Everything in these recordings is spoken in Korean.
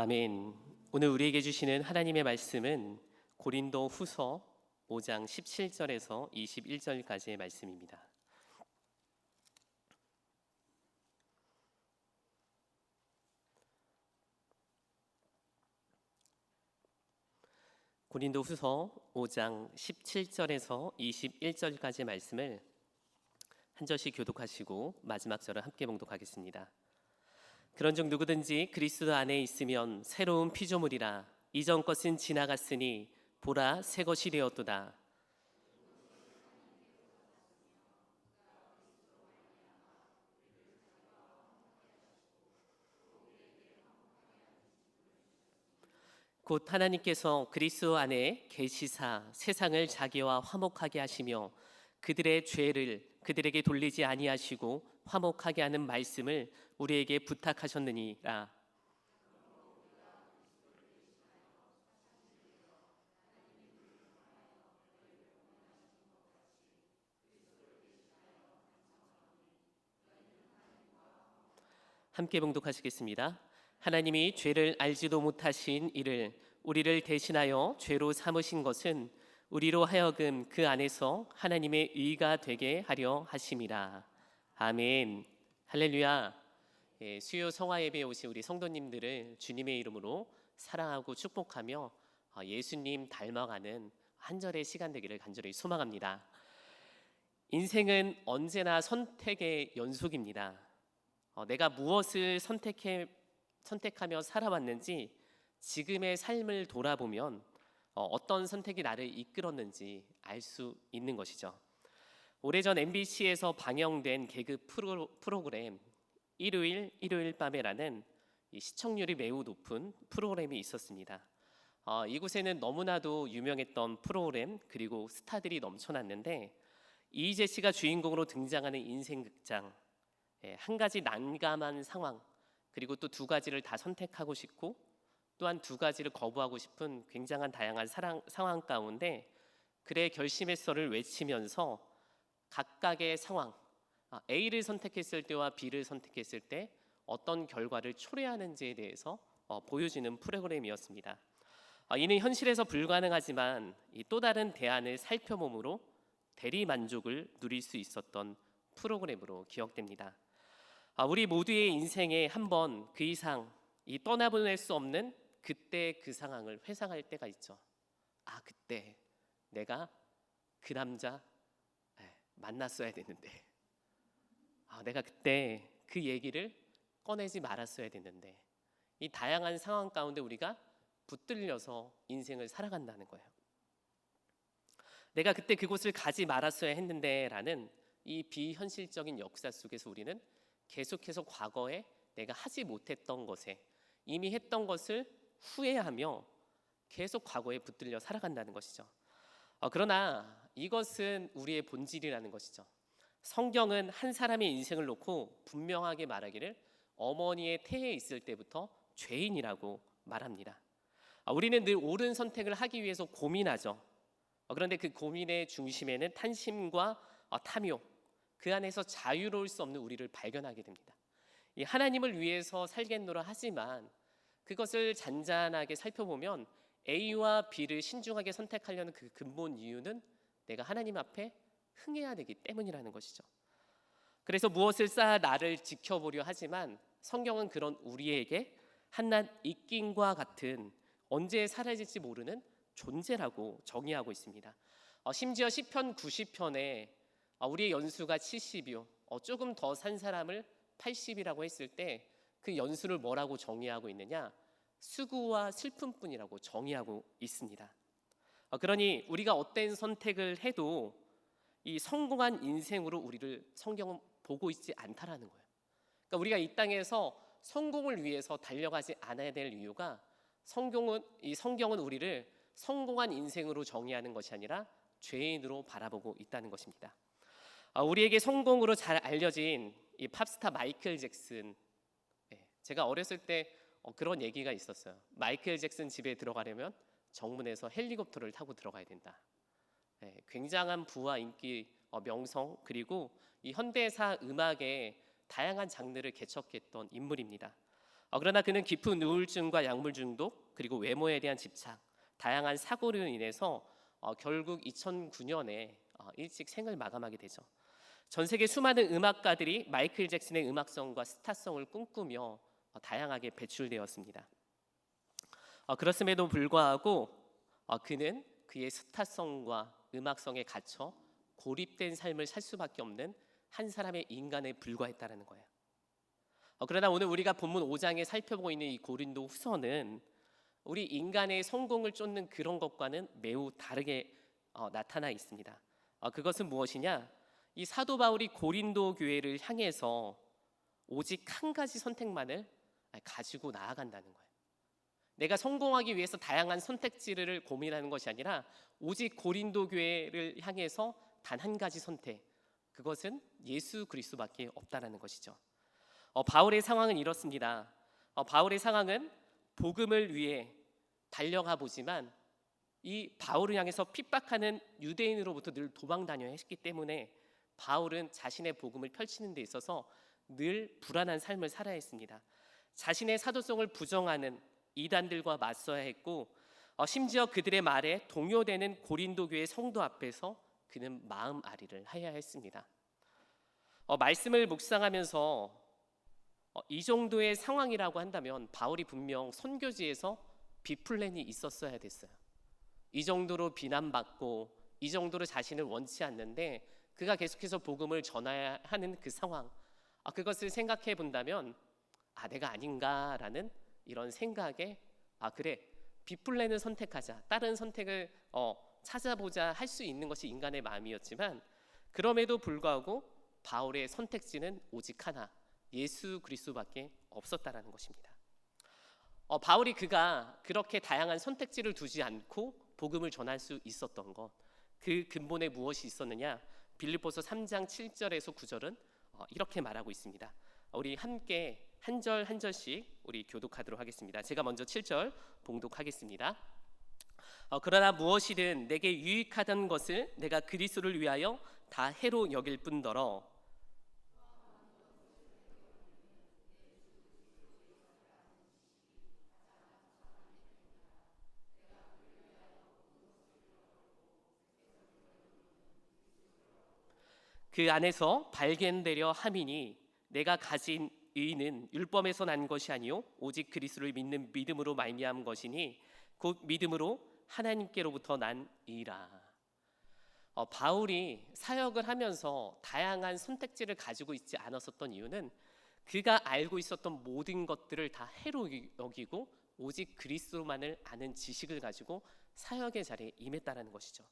아멘. 오늘 우리에게 주시는 하나님의 말씀은 고린도 후서 5장 17절에서 21절까지의 말씀입니다. 고린도 후서 5장 17절에서 21절까지의 말씀을 한 절씩 교독하시고 마지막 절을 함께 봉독하겠습니다. 그런즉 누구든지 그리스도 안에 있으면 새로운 피조물이라. 이전 것은 지나갔으니 보라 새 것이 되었도다. 곧 하나님께서 그리스도 안에 계시사 세상을 자기와 화목하게 하시며 그들의 죄를 그들에게 돌리지 아니하시고 화목하게 하는 말씀을 우리에게 부탁하셨느니라. 함께 봉독하시겠습니다. 하나님이 죄를 알지도 못하신 이를 우리를 대신하여 죄로 삼으신 것은 우리로 하여금 그 안에서 하나님의 의가 되게 하려 하심이라. 아멘. 할렐루야. 수요 성화 예배에 오신 우리 성도님들을 주님의 이름으로 사랑하고 축복하며 예수님 닮아가는 한 절의 시간 되기를 간절히 소망합니다. 인생은 언제나 선택의 연속입니다. 내가 무엇을 선택하며 살아왔는지 지금의 삶을 돌아보면 어떤 선택이 나를 이끌었는지 알 수 있는 것이죠. 오래전 MBC에서 방영된 개그 프로그램 일요일 밤에라는 시청률이 매우 높은 프로그램이 있었습니다. 이곳에는 너무나도 유명했던 프로그램 그리고 스타들이 넘쳐났는데 이희재 씨가 주인공으로 등장하는 인생 극장, 한 가지 난감한 상황 그리고 또 두 가지를 다 선택하고 싶고 또한 두 가지를 거부하고 싶은 굉장한 다양한 상황 가운데 그의 결심의서를 외치면서 각각의 상황, A를 선택했을 때와 B를 선택했을 때 어떤 결과를 초래하는지에 대해서 보여주는 프로그램이었습니다. 이는 현실에서 불가능하지만 또 다른 대안을 살펴봄으로 대리 만족을 누릴 수 있었던 프로그램으로 기억됩니다. 우리 모두의 인생에 한 번 그 이상 떠나보낼 수 없는 그때 그 상황을 회상할 때가 있죠. 그때 내가 그 남자 만났어야 됐는데, 내가 그때 그 얘기를 꺼내지 말았어야 됐는데, 이 다양한 상황 가운데 우리가 붙들려서 인생을 살아간다는 거예요. 내가 그때 그곳을 가지 말았어야 했는데 라는 이 비현실적인 역사 속에서 우리는 계속해서 과거에 내가 하지 못했던 것에 이미 했던 것을 후회하며 계속 과거에 붙들려 살아간다는 것이죠. 그러나 이것은 우리의 본질이라는 것이죠. 성경은 한 사람의 인생을 놓고 분명하게 말하기를 어머니의 태에 있을 때부터 죄인이라고 말합니다. 우리는 늘 옳은 선택을 하기 위해서 고민하죠. 그런데 그 고민의 중심에는 탄심과 탐욕, 그 안에서 자유로울 수 없는 우리를 발견하게 됩니다. 이 하나님을 위해서 살겠노라 하지만 그것을 잔잔하게 살펴보면 A와 B를 신중하게 선택하려는 그 근본 이유는 내가 하나님 앞에 흥해야 되기 때문이라는 것이죠. 그래서 무엇을 쌓아 나를 지켜보려 하지만 성경은 그런 우리에게 한낱 입김과 같은 언제 사라질지 모르는 존재라고 정의하고 있습니다. 심지어 시편 90편에 우리의 연수가 70이요 조금 더 산 사람을 80이라고 했을 때 그 연수를 뭐라고 정의하고 있느냐? 수고와 슬픔뿐이라고 정의하고 있습니다. 그러니 우리가 어떤 선택을 해도 이 성공한 인생으로 우리를 성경은 보고 있지 않다라는 거예요. 그러니까 우리가 이 땅에서 성공을 위해서 달려가지 않아야 될 이유가 성경은 우리를 성공한 인생으로 정의하는 것이 아니라 죄인으로 바라보고 있다는 것입니다. 우리에게 성공으로 잘 알려진 이 팝스타 마이클 잭슨, 제가 어렸을 때 그런 얘기가 있었어요. 마이클 잭슨 집에 들어가려면 정문에서 헬리콥터를 타고 들어가야 된다. 굉장한 부와 인기, 명성 그리고 이 현대사 음악의 다양한 장르를 개척했던 인물입니다. 그러나 그는 깊은 우울증과 약물 중독 그리고 외모에 대한 집착, 다양한 사고로 인해서 결국 2009년에 일찍 생을 마감하게 되죠. 전 세계 수많은 음악가들이 마이클 잭슨의 음악성과 스타성을 꿈꾸며 다양하게 배출되었습니다. 그렇음에도 불구하고 그는 그의 스타성과 음악성에 갇혀 고립된 삶을 살 수밖에 없는 한 사람의 인간에 불과했다는 거예요. 그러나 오늘 우리가 본문 5장에 살펴보고 있는 이 고린도 후서는 우리 인간의 성공을 쫓는 그런 것과는 매우 다르게 나타나 있습니다. 그것은 무엇이냐? 이 사도 바울이 고린도 교회를 향해서 오직 한 가지 선택만을 가지고 나아간다는 거예요. 내가 성공하기 위해서 다양한 선택지를 고민하는 것이 아니라 오직 고린도 교회를 향해서 단 한 가지 선택, 그것은 예수 그리스도밖에 없다라는 것이죠. 바울의 상황은 이렇습니다. 바울의 상황은 복음을 위해 달려가 보지만 이 바울을 향해서 핍박하는 유대인으로부터 늘 도망 다녀야 했기 때문에 바울은 자신의 복음을 펼치는 데 있어서 늘 불안한 삶을 살아야 했습니다. 자신의 사도성을 부정하는 이단들과 맞서야 했고 심지어 그들의 말에 동요되는 고린도 교회 성도 앞에서 그는 마음 아리를 해야 했습니다. 말씀을 묵상하면서 이 정도의 상황이라고 한다면 바울이 분명 선교지에서 B플랜이 있었어야 됐어요. 이 정도로 비난받고 이 정도로 자신을 원치 않는데 그가 계속해서 복음을 전해야 하는 그 상황, 그것을 생각해 본다면 내가 아닌가라는 이런 생각에 그래, B플랜을 선택하자, 다른 선택을 찾아보자 할 수 있는 것이 인간의 마음이었지만 그럼에도 불구하고 바울의 선택지는 오직 하나, 예수 그리스도밖에 없었다라는 것입니다. 바울이 그가 그렇게 다양한 선택지를 두지 않고 복음을 전할 수 있었던 것, 그 근본에 무엇이 있었느냐? 빌립보서 3장 7절에서 9절은 이렇게 말하고 있습니다. 우리 함께 한 절 한 절씩 우리 교독하도록 하겠습니다. 제가 먼저 7절 봉독하겠습니다. 그러나 무엇이든 내게 유익하던 것을 내가 그리스도를 위하여 다 해로 여길 뿐더러 그 안에서 발견되려 함이니 내가 가진 의는 율법에서 난 것이 아니요 오직 그리스도를 믿는 믿음으로 말미암은 것이니 곧 믿음으로 하나님께로부터 난 의라. 바울이 사역을 하면서 다양한 선택지를 가지고 있지 않았었던 이유는 그가 알고 있었던 모든 것들을 다 해로 여기고 오직 그리스도만을 아는 지식을 가지고 사역의 자리에 임했다라는 것이죠.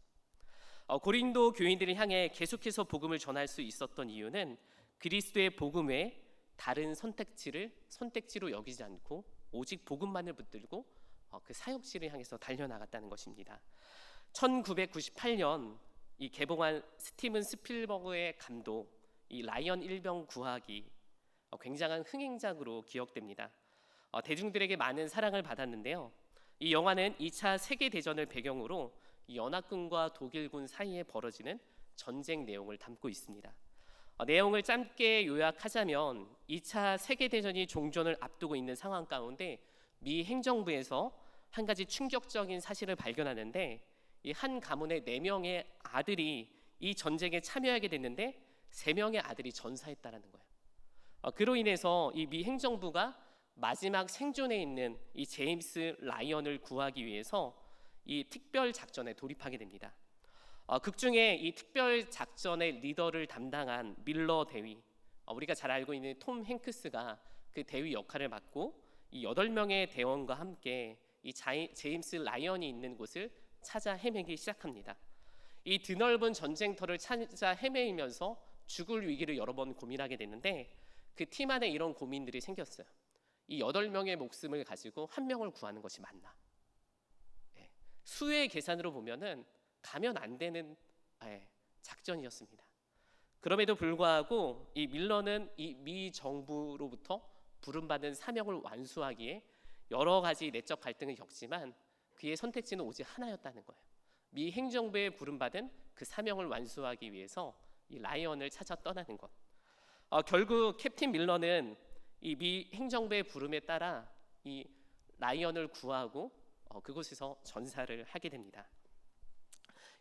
고린도 교인들을 향해 계속해서 복음을 전할 수 있었던 이유는 그리스도의 복음 외에 다른 선택지로 여기지 않고 오직 복음만을 붙들고 그 사역지를 향해서 달려나갔다는 것입니다. 1998년 이 개봉한 스티븐 스필버그의 감독 이 라이언 일병 구하기 굉장한 흥행작으로 기억됩니다. 대중들에게 많은 사랑을 받았는데요. 이 영화는 2차 세계대전을 배경으로 이 연합군과 독일군 사이에 벌어지는 전쟁 내용을 담고 있습니다. 내용을 짧게 요약하자면 2차 세계대전이 종전을 앞두고 있는 상황 가운데 미 행정부에서 한 가지 충격적인 사실을 발견하는데 이 한 가문의 4명의 아들이 이 전쟁에 참여하게 됐는데 3명의 아들이 전사했다라는 거예요. 그로 인해서 이 미 행정부가 마지막 생존해 있는 이 제임스 라이언을 구하기 위해서 이 특별 작전에 돌입하게 됩니다. 극중에 이 특별 작전의 리더를 담당한 밀러 대위, 우리가 잘 알고 있는 톰 행크스가 그 대위 역할을 맡고 이 8명의 대원과 함께 이 제임스 라이언이 있는 곳을 찾아 헤매기 시작합니다. 이 드넓은 전쟁터를 찾아 헤매면서 죽을 위기를 여러 번 고민하게 되는데 그 팀 안에 이런 고민들이 생겼어요. 이 8명의 목숨을 가지고 1명을 구하는 것이 맞나? 수의 계산으로 보면은 가면 안 되는 작전이었습니다. 그럼에도 불구하고 이 밀러는 이 미 정부로부터 부름받은 사명을 완수하기에 여러 가지 내적 갈등을 겪지만 그의 선택지는 오직 하나였다는 거예요. 미 행정부에 부름받은 그 사명을 완수하기 위해서 이 라이언을 찾아 떠나는 것. 결국 캡틴 밀러는 이 미 행정부의 부름에 따라 이 라이언을 구하고 그곳에서 전사를 하게 됩니다.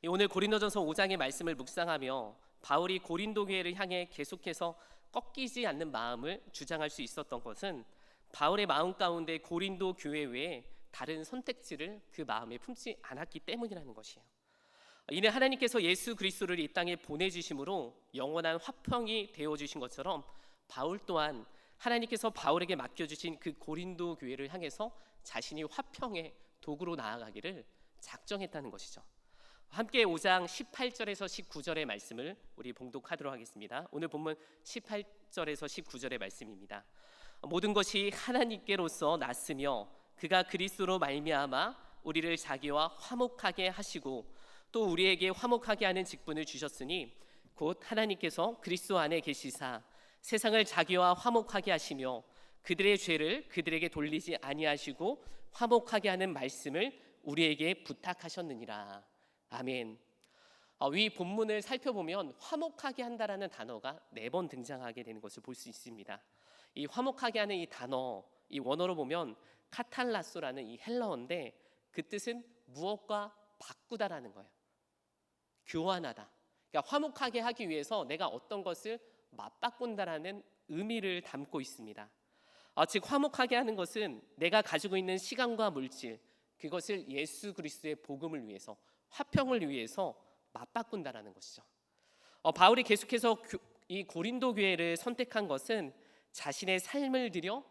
오늘 고린도전서 5장의 말씀을 묵상하며 바울이 고린도 교회를 향해 계속해서 꺾이지 않는 마음을 주장할 수 있었던 것은 바울의 마음 가운데 고린도 교회 외에 다른 선택지를 그 마음에 품지 않았기 때문이라는 것이에요. 이는 하나님께서 예수 그리스도를 이 땅에 보내주심으로 영원한 화평이 되어주신 것처럼 바울 또한 하나님께서 바울에게 맡겨주신 그 고린도 교회를 향해서 자신이 화평의 도구로 나아가기를 작정했다는 것이죠. 함께 5장 18절에서 19절의 말씀을 우리 봉독하도록 하겠습니다. 오늘 본문 18절에서 19절의 말씀입니다. 모든 것이 하나님께로서 났으며 그가 그리스도로 말미암아 우리를 자기와 화목하게 하시고 또 우리에게 화목하게 하는 직분을 주셨으니 곧 하나님께서 그리스도 안에 계시사 세상을 자기와 화목하게 하시며 그들의 죄를 그들에게 돌리지 아니하시고 화목하게 하는 말씀을 우리에게 부탁하셨느니라. 아멘. 위 본문을 살펴보면 화목하게 한다라는 단어가 4번 등장하게 되는 것을 볼 수 있습니다. 이 화목하게 하는 이 단어, 이 원어로 보면 카탈라소라는 이 헬라어인데 그 뜻은 무엇과 바꾸다라는 거예요. 교환하다. 그러니까 화목하게 하기 위해서 내가 어떤 것을 맞바꾼다라는 의미를 담고 있습니다. 즉 화목하게 하는 것은 내가 가지고 있는 시간과 물질, 그것을 예수 그리스도의 복음을 위해서, 화평을 위해서 맞바꾼다라는 것이죠. 바울이 계속해서 이 고린도 교회를 선택한 것은 자신의 삶을 들여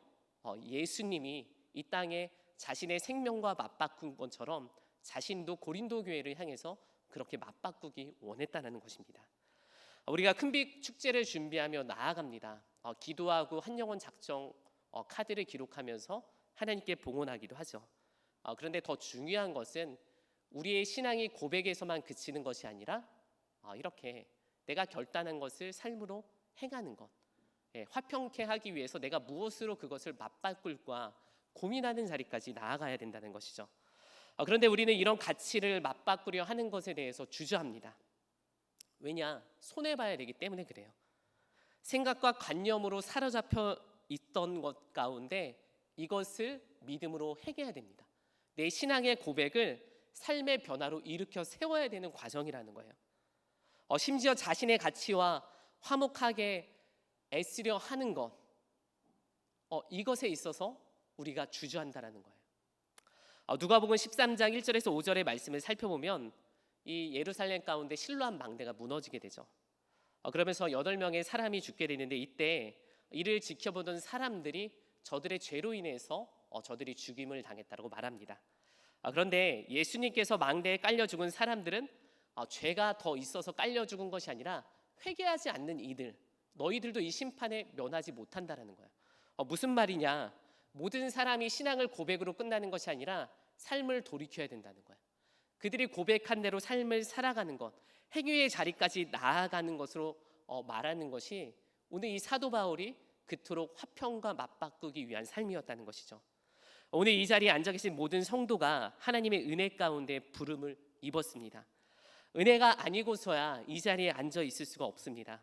예수님이 이 땅에 자신의 생명과 맞바꾼 것처럼 자신도 고린도 교회를 향해서 그렇게 맞바꾸기 원했다는 것입니다. 우리가 큰빛 축제를 준비하며 나아갑니다. 기도하고 한영혼 작정 카드를 기록하면서 하나님께 봉헌하기도 하죠. 그런데 더 중요한 것은 우리의 신앙이 고백에서만 그치는 것이 아니라 이렇게 내가 결단한 것을 삶으로 행하는 것, 화평케 하기 위해서 내가 무엇으로 그것을 맞바꿀까 고민하는 자리까지 나아가야 된다는 것이죠. 그런데 우리는 이런 가치를 맞바꾸려 하는 것에 대해서 주저합니다. 왜냐? 손해봐야 되기 때문에 그래요. 생각과 관념으로 사로잡혀 있던 것 가운데 이것을 믿음으로 행해야 됩니다. 내 신앙의 고백을 삶의 변화로 일으켜 세워야 되는 과정이라는 거예요. 심지어 자신의 가치와 화목하게 애쓰려 하는 것, 이것에 있어서 우리가 주저한다라는 거예요. 누가복음 13장 1절에서 5절의 말씀을 살펴보면 이 예루살렘 가운데 실로암 망대가 무너지게 되죠. 그러면서 8명의 사람이 죽게 되는데 이때 이를 지켜보던 사람들이 저들의 죄로 인해서 저들이 죽임을 당했다고 말합니다. 그런데 예수님께서 망대에 깔려 죽은 사람들은 죄가 더 있어서 깔려 죽은 것이 아니라 회개하지 않는 이들, 너희들도 이 심판에 면하지 못한다라는 거예요. 무슨 말이냐? 모든 사람이 신앙을 고백으로 끝나는 것이 아니라 삶을 돌이켜야 된다는 거예요. 그들이 고백한 대로 삶을 살아가는 것, 행위의 자리까지 나아가는 것으로 말하는 것이 오늘 이 사도 바울이 그토록 화평과 맞바꾸기 위한 삶이었다는 것이죠. 오늘 이 자리에 앉아 계신 모든 성도가 하나님의 은혜 가운데 부름을 입었습니다. 은혜가 아니고서야 이 자리에 앉아 있을 수가 없습니다.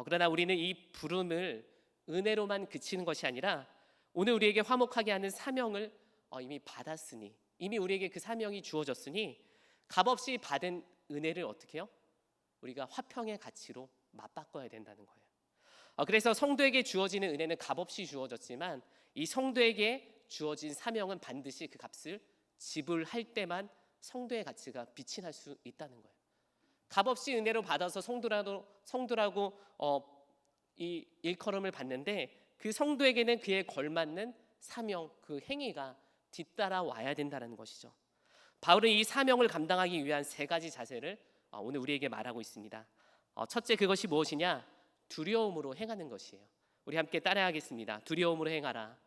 그러나 우리는 이 부름을 은혜로만 그치는 것이 아니라 오늘 우리에게 화목하게 하는 사명을 이미 받았으니, 이미 우리에게 그 사명이 주어졌으니 값없이 받은 은혜를 어떻게 해요? 우리가 화평의 가치로 맞바꿔야 된다는 거예요. 그래서 성도에게 주어지는 은혜는 값없이 주어졌지만 이 성도에게 주어진 사명은 반드시 그 값을 지불할 때만 성도의 가치가 빛이 날 수 있다는 거예요. 값없이 은혜로 받아서 성도라고 이 일컬음을 받는데 그 성도에게는 그에 걸맞는 사명, 그 행위가 뒤따라 와야 된다는 것이죠. 바울은 이 사명을 감당하기 위한 3가지 자세를 오늘 우리에게 말하고 있습니다. 첫째, 그것이 무엇이냐? 두려움으로 행하는 것이에요. 우리 함께 따라하겠습니다. 두려움으로 행하라.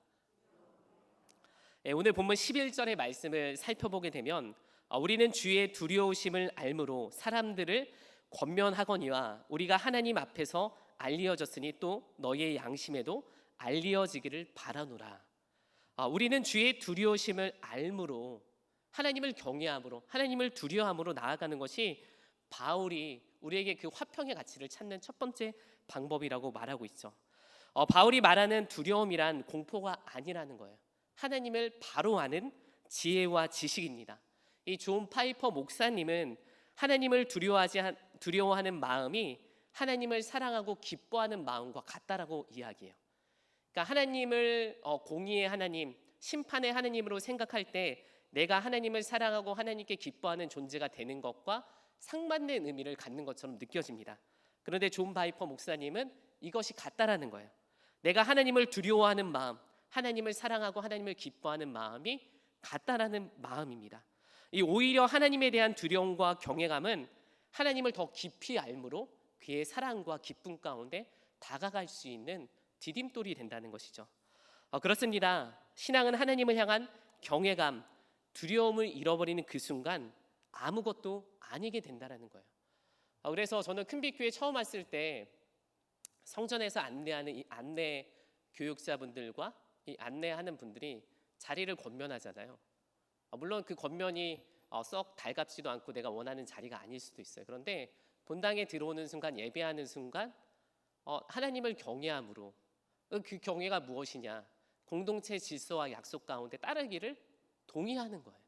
오늘 본문 11절의 말씀을 살펴보게 되면 우리는 주의 두려우심을 알므로 사람들을 권면하거니와 우리가 하나님 앞에서 알리어졌으니 또 너희의 양심에도 알리어지기를 바라노라. 우리는 주의 두려우심을 알므로, 하나님을 경외함으로, 하나님을 두려워함으로 나아가는 것이 바울이 우리에게 그 화평의 가치를 찾는 첫 번째 방법이라고 말하고 있죠. 바울이 말하는 두려움이란 공포가 아니라는 거예요. 하나님을 바로 아는 지혜와 지식입니다. 이 존 파이퍼 목사님은 하나님을 두려워하는 마음이 하나님을 사랑하고 기뻐하는 마음과 같다라고 이야기해요. 그러니까 하나님을 공의의 하나님, 심판의 하나님으로 생각할 때 내가 하나님을 사랑하고 하나님께 기뻐하는 존재가 되는 것과 상반된 의미를 갖는 것처럼 느껴집니다. 그런데 존 파이퍼 목사님은 이것이 같다라는 거예요. 내가 하나님을 두려워하는 마음, 하나님을 사랑하고 하나님을 기뻐하는 마음이 같다라는 마음입니다. 이 오히려 하나님에 대한 두려움과 경외감은 하나님을 더 깊이 알므로 그의 사랑과 기쁨 가운데 다가갈 수 있는 디딤돌이 된다는 것이죠. 그렇습니다. 신앙은 하나님을 향한 경외감, 두려움을 잃어버리는 그 순간 아무것도 아니게 된다는 거예요. 그래서 저는 큰빛교회 처음 왔을 때 성전에서 안내하는 이 안내 교육자분들과 이 안내하는 분들이 자리를 권면하잖아요. 물론 그 권면이 썩 달갑지도 않고 내가 원하는 자리가 아닐 수도 있어요. 그런데 본당에 들어오는 순간, 예배하는 순간 하나님을 경외함으로, 그 경외가 무엇이냐? 공동체 질서와 약속 가운데 따르기를 동의하는 거예요.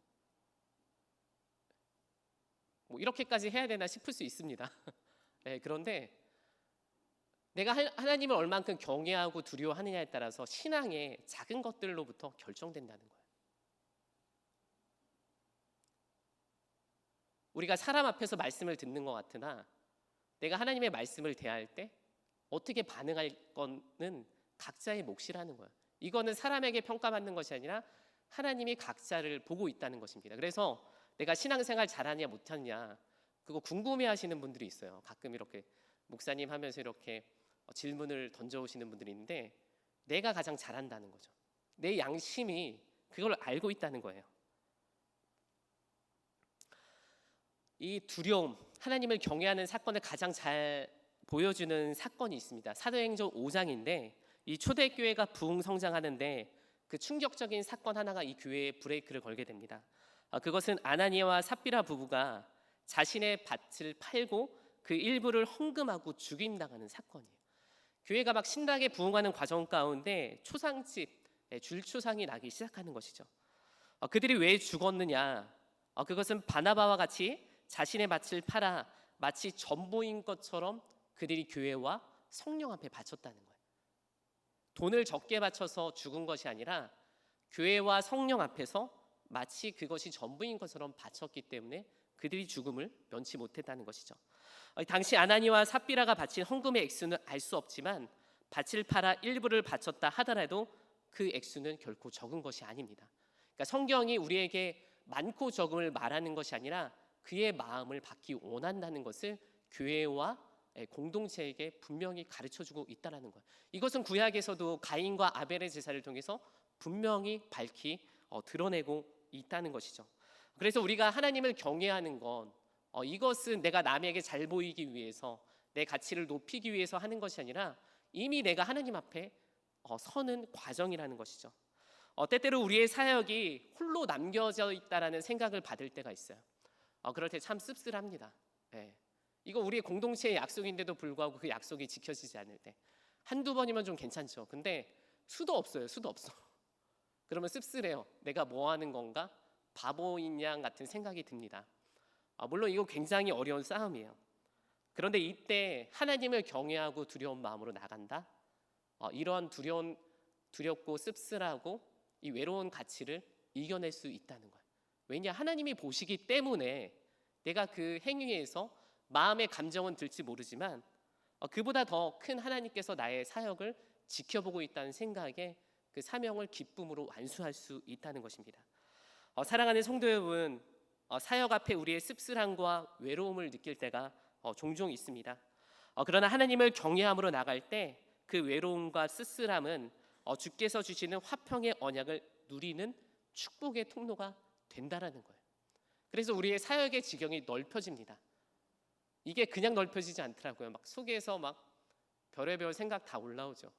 뭐 이렇게까지 해야 되나 싶을 수 있습니다. 네, 그런데 내가 하나님을 얼만큼 경외하고 두려워하느냐에 따라서 신앙의 작은 것들로부터 결정된다는 거예요. 우리가 사람 앞에서 말씀을 듣는 것 같으나 내가 하나님의 말씀을 대할 때 어떻게 반응할 거는 각자의 몫이라는 거예요. 이거는 사람에게 평가받는 것이 아니라 하나님이 각자를 보고 있다는 것입니다. 그래서 내가 신앙생활 잘하냐 못하냐 그거 궁금해하시는 분들이 있어요. 가끔 이렇게 목사님 하면서 이렇게 질문을 던져오시는 분들이 있는데 내가 가장 잘한다는 거죠. 내 양심이 그걸 알고 있다는 거예요. 이 두려움, 하나님을 경외하는 사건을 가장 잘 보여주는 사건이 있습니다. 사도행전 5장인데 이 초대교회가 부흥성장하는데 그 충격적인 사건 하나가 이 교회에 브레이크를 걸게 됩니다. 그것은 아나니아와 삽비라 부부가 자신의 밭을 팔고 그 일부를 헌금하고 죽임당하는 사건이에요. 교회가 막 신나게 부흥하는 과정 가운데 초상집, 줄초상이 나기 시작하는 것이죠. 그들이 왜 죽었느냐? 그것은 바나바와 같이 자신의 밭을 팔아 마치 전부인 것처럼 그들이 교회와 성령 앞에 바쳤다는 거예요. 돈을 적게 바쳐서 죽은 것이 아니라 교회와 성령 앞에서 마치 그것이 전부인 것처럼 바쳤기 때문에 그들이 죽음을 면치 못했다는 것이죠. 당시 아나니와 삽비라가 바친 헌금의 액수는 알 수 없지만 밭을 팔아 일부를 바쳤다 하더라도 그 액수는 결코 적은 것이 아닙니다. 그러니까 성경이 우리에게 많고 적음을 말하는 것이 아니라 그의 마음을 받기 원한다는 것을 교회와 공동체에게 분명히 가르쳐주고 있다는 거예요. 이것은 구약에서도 가인과 아벨의 제사를 통해서 분명히 밝히 드러내고 있다는 것이죠. 그래서 우리가 하나님을 경외하는 건 이것은 내가 남에게 잘 보이기 위해서 내 가치를 높이기 위해서 하는 것이 아니라 이미 내가 하나님 앞에 서는 과정이라는 것이죠. 때때로 우리의 사역이 홀로 남겨져 있다라는 생각을 받을 때가 있어요. 그럴 때 참 씁쓸합니다. 이거 우리의 공동체의 약속인데도 불구하고 그 약속이 지켜지지 않을 때 한두 번이면 좀 괜찮죠. 근데 수도 없어요. 수도 없어. 그러면 씁쓸해요. 내가 뭐 하는 건가? 바보인 양 같은 생각이 듭니다. 물론 이거 굉장히 어려운 싸움이에요. 그런데 이때 하나님을 경외하고 두려운 마음으로 나간다. 이러한 두렵고 씁쓸하고 이 외로운 가치를 이겨낼 수 있다는 거예요. 왜냐? 하나님이 보시기 때문에 내가 그 행위에서 마음의 감정은 들지 모르지만 그보다 더 큰 하나님께서 나의 사역을 지켜보고 있다는 생각에 그 사명을 기쁨으로 완수할 수 있다는 것입니다. 사랑하는 성도 여러분, 사역 앞에 우리의 씁쓸함과 외로움을 느낄 때가 종종 있습니다. 그러나 하나님을 경외함으로 나갈 때 그 외로움과 쓸쓸함은 주께서 주시는 화평의 언약을 누리는 축복의 통로가 된다라는 거예요. 그래서 우리의 사역의 지경이 넓혀집니다. 이게 그냥 넓혀지지 않더라고요. 막 속에서 막 별의별 생각 다 올라오죠.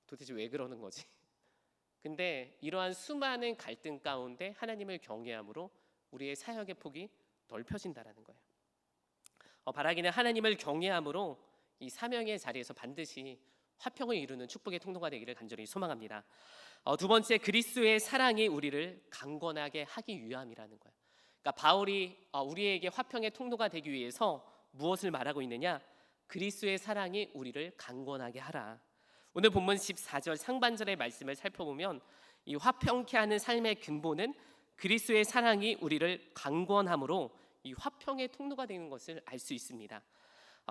도대체 왜 그러는 거지? 근데 이러한 수많은 갈등 가운데 하나님을 경외함으로 우리의 사역의 폭이 넓혀진다라는 거예요. 바라기는 하나님을 경외함으로 이 사명의 자리에서 반드시 화평을 이루는 축복의 통로가 되기를 간절히 소망합니다. 두 번째, 그리스도의 사랑이 우리를 강건하게 하기 위함이라는 거예요. 그러니까 바울이 우리에게 화평의 통로가 되기 위해서 무엇을 말하고 있느냐? 그리스도의 사랑이 우리를 강건하게 하라. 오늘 본문 14절 상반절의 말씀을 살펴보면 이 화평케 하는 삶의 근본은 그리스도의 사랑이 우리를 강건함으로 이 화평의 통로가 되는 것을 알 수 있습니다.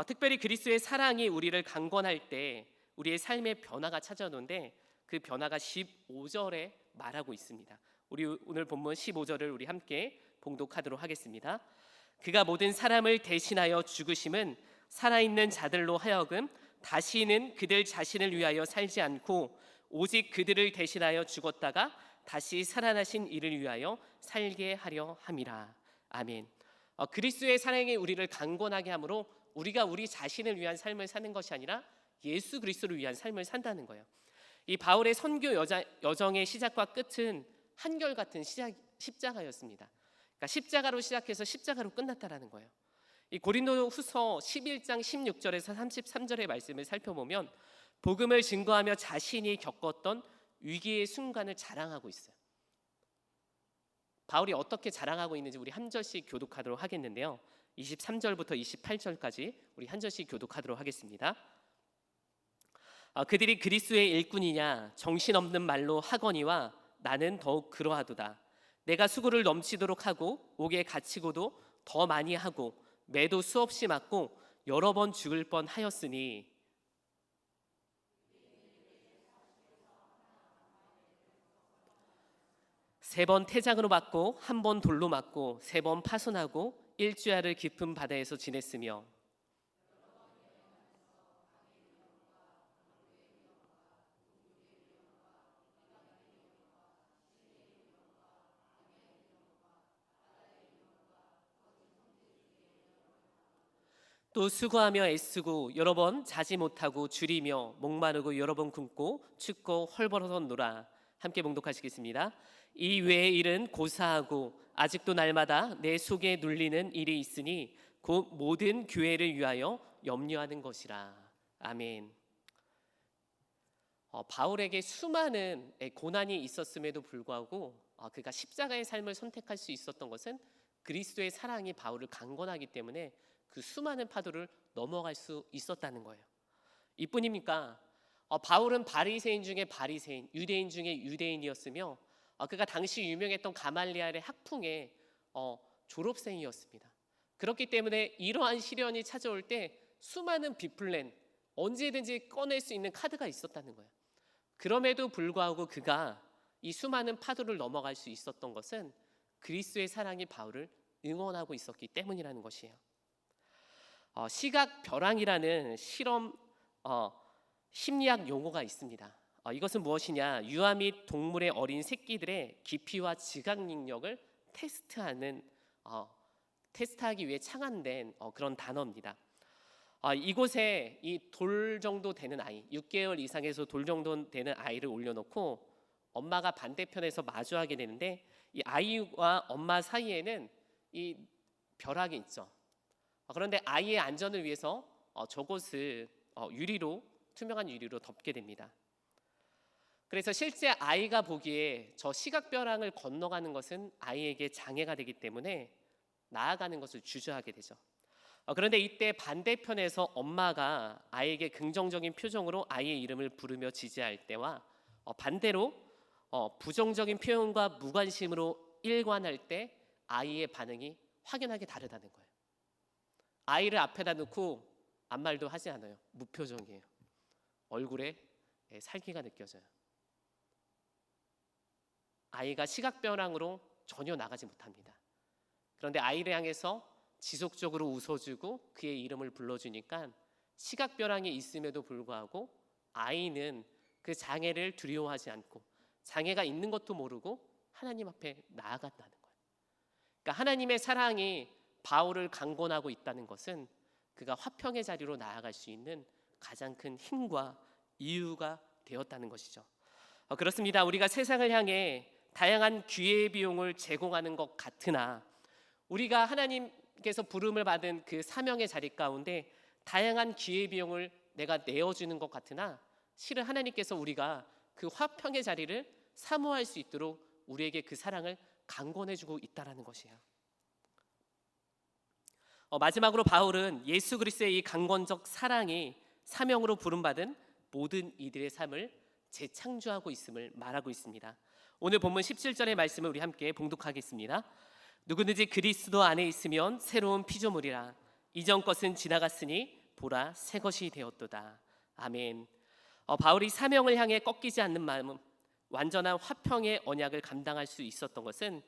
특별히 그리스도의 사랑이 우리를 강건할 때 우리의 삶의 변화가 찾아오는데 그 변화가 15절에 말하고 있습니다. 우리 오늘 본문 15절을 우리 함께 봉독하도록 하겠습니다. 그가 모든 사람을 대신하여 죽으심은 살아있는 자들로 하여금 다시는 그들 자신을 위하여 살지 않고 오직 그들을 대신하여 죽었다가 다시 살아나신 이를 위하여 살게 하려 함이라. 아멘. 그리스도의 사랑이 우리를 강건하게 하므로 우리가 우리 자신을 위한 삶을 사는 것이 아니라 예수 그리스도를 위한 삶을 산다는 거예요. 이 바울의 선교 여정의 시작과 끝은 한결같은 십자가였습니다. 그러니까 십자가로 시작해서 십자가로 끝났다라는 거예요. 이 고린도후서 11장 16절에서 33절의 말씀을 살펴보면 복음을 증거하며 자신이 겪었던 위기의 순간을 자랑하고 있어요. 바울이 어떻게 자랑하고 있는지 우리 한 절씩 교독하도록 하겠는데요. 23절부터 28절까지 우리 한 절씩 교독하도록 하겠습니다. 그들이 그리스도의 일꾼이냐 정신없는 말로 하거니와 나는 더욱 그러하도다. 내가 수고를 넘치도록 하고 옥에 갇히고도 더 많이 하고 매도 수없이 맞고 여러 번 죽을 뻔하였으니 세 번 태장으로 맞고 한 번 돌로 맞고 세 번 파손하고 일주야를 깊은 바다에서 지냈으며 또 수고하며 애쓰고 여러 번 자지 못하고 줄이며 목마르고 여러 번 굶고 춥고 헐벗어노라. 함께 봉독하시겠습니다. 이 외의 일은 고사하고 아직도 날마다 내 속에 눌리는 일이 있으니 곧 모든 교회를 위하여 염려하는 것이라. 아멘. 바울에게 수많은 고난이 있었음에도 불구하고 그가 십자가의 삶을 선택할 수 있었던 것은 그리스도의 사랑이 바울을 강건하기 때문에 그 수많은 파도를 넘어갈 수 있었다는 거예요. 이뿐입니까? 바울은 바리새인 중에 바리새인, 유대인 중에 유대인이었으며 그가 당시 유명했던 가말리엘의 학풍의 졸업생이었습니다. 그렇기 때문에 이러한 시련이 찾아올 때 수많은 비플랜, 언제든지 꺼낼 수 있는 카드가 있었다는 거예요. 그럼에도 불구하고 그가 이 수많은 파도를 넘어갈 수 있었던 것은 그리스도의 사랑이 바울을 응원하고 있었기 때문이라는 것이에요. 시각벼랑이라는 심리학 용어가 있습니다. 이것은 무엇이냐? 유아 및 동물의 어린 새끼들의 깊이와 지각 능력을 테스트하기 위해 창안된 그런 단어입니다. 이곳에 이 돌 정도 되는 아이, 6개월 이상에서 돌 정도 되는 아이를 올려놓고 엄마가 반대편에서 마주하게 되는데 이 아이와 엄마 사이에는 이 벼락이 있죠. 그런데 아이의 안전을 위해서 저곳을 투명한 유리로 덮게 됩니다. 그래서 실제 아이가 보기에 저 시각벼랑을 건너가는 것은 아이에게 장애가 되기 때문에 나아가는 것을 주저하게 되죠. 그런데 이때 반대편에서 엄마가 아이에게 긍정적인 표정으로 아이의 이름을 부르며 지지할 때와 반대로 부정적인 표현과 무관심으로 일관할 때 아이의 반응이 확연하게 다르다는 거예요. 아이를 앞에다 놓고 아무 말도 하지 않아요. 무표정이에요. 얼굴에 살기가 느껴져요. 아이가 시각벼랑으로 전혀 나가지 못합니다. 그런데 아이를 향해서 지속적으로 웃어주고 그의 이름을 불러주니까 시각벼랑이 있음에도 불구하고 아이는 그 장애를 두려워하지 않고 장애가 있는 것도 모르고 하나님 앞에 나아갔다는 거예요. 그러니까 하나님의 사랑이 바울을 강건하고 있다는 것은 그가 화평의 자리로 나아갈 수 있는 가장 큰 힘과 이유가 되었다는 것이죠. 그렇습니다. 우리가 세상을 향해 다양한 기회의 비용을 제공하는 것 같으나 우리가 하나님께서 부름을 받은 그 사명의 자리 가운데 다양한 기회의 비용을 내가 내어주는 것 같으나 실은 하나님께서 우리가 그 화평의 자리를 사모할 수 있도록 우리에게 그 사랑을 강권해주고 있다라는 것이에요. 마지막으로 바울은 예수 그리스도의 이 강권적 사랑이 사명으로 부름받은 모든 이들의 삶을 재창조하고 있음을 말하고 있습니다. 오늘 본문 17절의 말씀을 우리 함께 봉독하겠습니다. 누구든지 그리스도 안에 있으면 새로운 피조물이라. 이전 것은 지나갔으니 보라 새 것이 되었도다. 아멘. 바울이 사명을 향해 꺾이지 않는 마음은 완전한 화평의 언약을 감당할 수 있었던 것은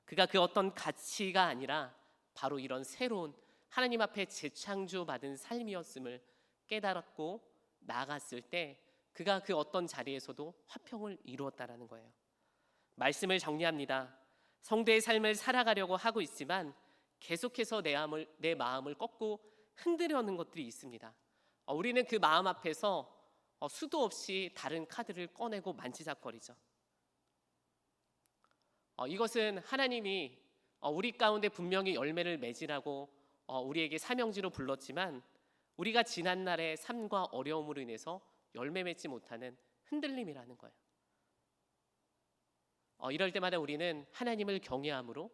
그가 그 어떤 가치가 아니라 바로 이런 새로운 하나님 앞에 재창조받은 삶이었음을 깨달았고 나아갔을 때 그가 그 어떤 자리에서도 화평을 이루었다라는 거예요. 말씀을 정리합니다. 성도의 삶을 살아가려고 하고 있지만 계속해서 내 마음을 꺾고 흔들려는 것들이 있습니다. 우리는 그 마음 앞에서 수도 없이 다른 카드를 꺼내고 만지작거리죠. 이것은 하나님이 우리 가운데 분명히 열매를 맺으라고 우리에게 사명지로 불렀지만 우리가 지난날의 삶과 어려움으로 인해서 열매 맺지 못하는 흔들림이라는 거예요. 이럴 때마다 우리는 하나님을 경외함으로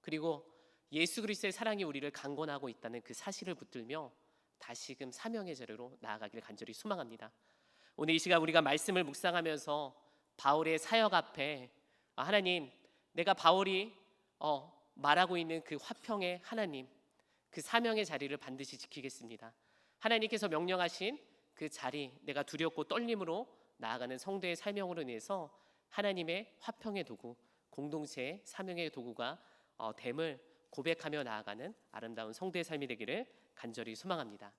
그리고 예수 그리스도의 사랑이 우리를 강권하고 있다는 그 사실을 붙들며 다시금 사명의 자리로 나아가기를 간절히 소망합니다. 오늘 이 시간 우리가 말씀을 묵상하면서 바울의 사역 앞에 하나님, 내가 바울이 말하고 있는 그 화평의 하나님, 그 사명의 자리를 반드시 지키겠습니다. 하나님께서 명령하신 그 자리, 내가 두렵고 떨림으로 나아가는 성도의 사명으로 인해서 하나님의 화평의 도구, 공동체의 사명의 도구가 됨을 고백하며 나아가는 아름다운 성도의 삶이 되기를 간절히 소망합니다.